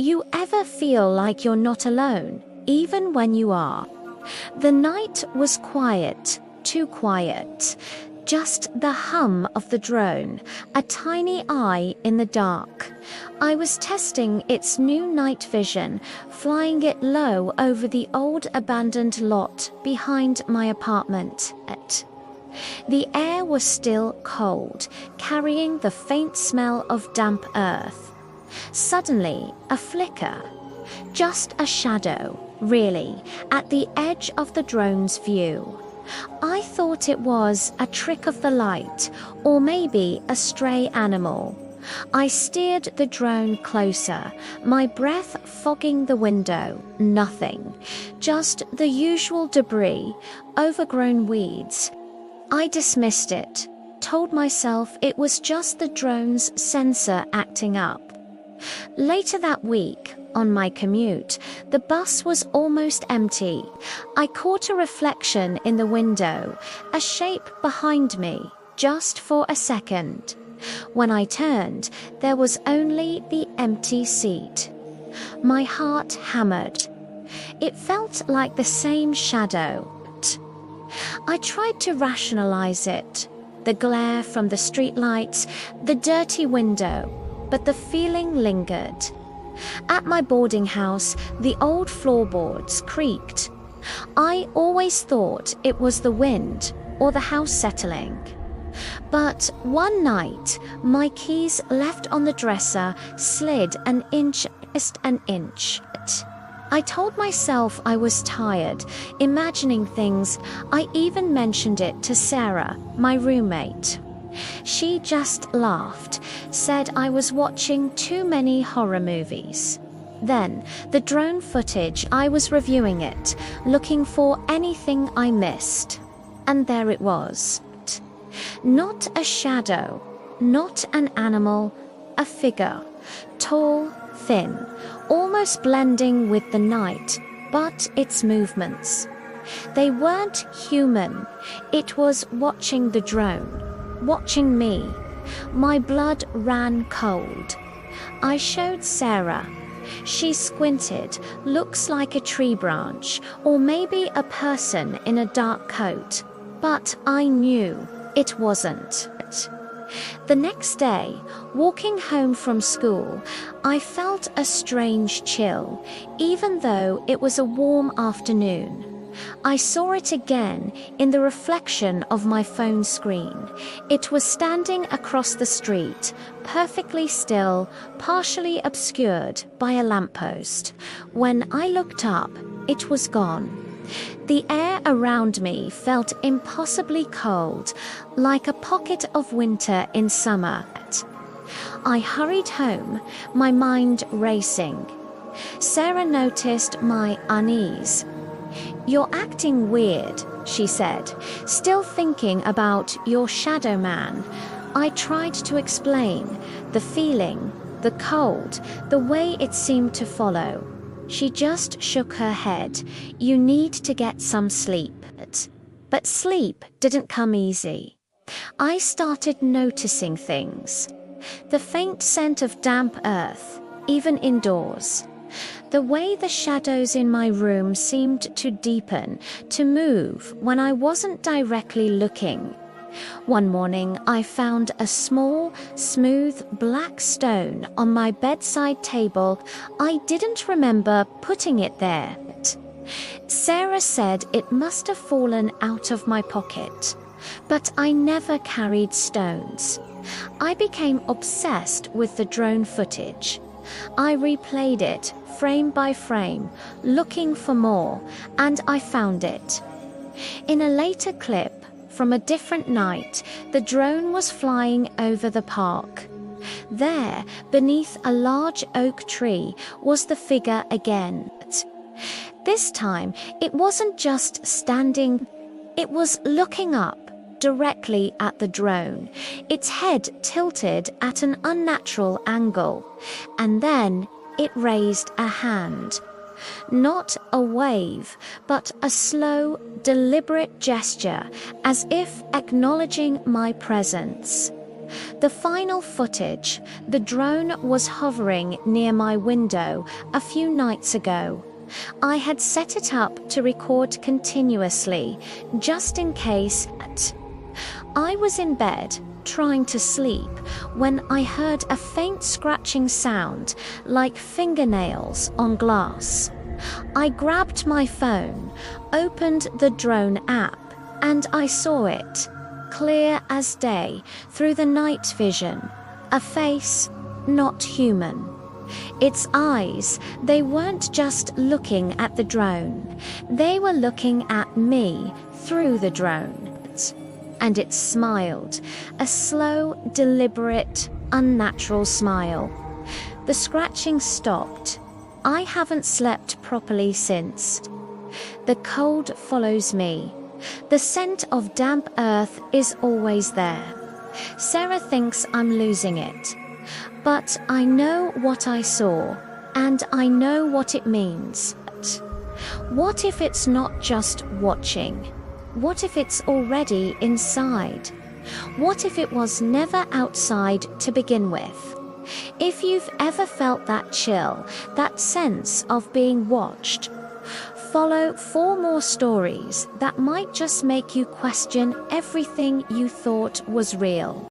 You ever feel like you're not alone, even when you are? The night was quiet, too quiet. Just the hum of the drone, a tiny eye in the dark. I was testing its new night vision, flying it low over the old abandoned lot behind my apartment. The air was still cold, carrying the faint smell of damp earth. Suddenly, a flicker. Just a shadow, really, at the edge of the drone's view. I thought it was a trick of the light, or maybe a stray animal. I steered the drone closer, my breath fogging the window. Nothing. Just the usual debris, overgrown weeds. I dismissed it, told myself it was just the drone's sensor acting up. Later that week, on my commute, the bus was almost empty. I caught a reflection in the window, a shape behind me, just for a second. When I turned, there was only the empty seat. My heart hammered. It felt like the same shadow. I tried to rationalize it. The glare from the streetlights, the dirty window, but the feeling lingered. At my boarding house, the old floorboards creaked. I always thought it was the wind or the house settling. But one night, my keys left on the dresser slid an inch, just an inch. I told myself I was tired, imagining things. I even mentioned it to Sarah, my roommate. She just laughed, said I was watching too many horror movies. Then, the drone footage, I was reviewing it, looking for anything I missed. And there it was. Not a shadow, not an animal, a figure. Tall, thin, almost blending with the night, but its movements. They weren't human. It was watching the drone. Watching me. My blood ran cold. I showed Sarah. She squinted. Looks like a tree branch, or maybe a person in a dark coat. But I knew it wasn't. The next day, walking home from school, I felt a strange chill, even though it was a warm afternoon. I saw it again in the reflection of my phone screen. It was standing across the street, perfectly still, partially obscured by a lamppost. When I looked up, it was gone. The air around me felt impossibly cold, like a pocket of winter in summer. I hurried home, my mind racing. Sarah noticed my unease. "You're acting weird," she said, "still thinking about your shadow man." I tried to explain the feeling, the cold, the way it seemed to follow. She just shook her head. "You need to get some sleep." But sleep didn't come easy. I started noticing things. The faint scent of damp earth, even indoors. The way the shadows in my room seemed to deepen, to move when I wasn't directly looking. One morning, I found a small, smooth black stone on my bedside table. I didn't remember putting it there. Sarah said it must have fallen out of my pocket, but I never carried stones. I became obsessed with the drone footage. I replayed it, frame by frame, looking for more, and I found it. In a later clip, from a different night, the drone was flying over the park. There, beneath a large oak tree, was the figure again. This time, it wasn't just standing, it was looking up, directly at the drone, its head tilted at an unnatural angle. And then, it raised a hand. Not a wave, but a slow, deliberate gesture, as if acknowledging my presence. The final footage, the drone was hovering near my window a few nights ago. I had set it up to record continuously, just in case. I was in bed, trying to sleep, when I heard a faint scratching sound, like fingernails on glass. I grabbed my phone, opened the drone app, and I saw it, clear as day, through the night vision. A face, not human. Its eyes, they weren't just looking at the drone, they were looking at me through the drone. And it smiled, a slow, deliberate, unnatural smile. The scratching stopped. I haven't slept properly since. The cold follows me. The scent of damp earth is always there. Sarah thinks I'm losing it. But I know what I saw, and I know what it means. What if it's not just watching? What if it's already inside? What if it was never outside to begin with? If you've ever felt that chill, that sense of being watched, follow 4 more stories that might just make you question everything you thought was real.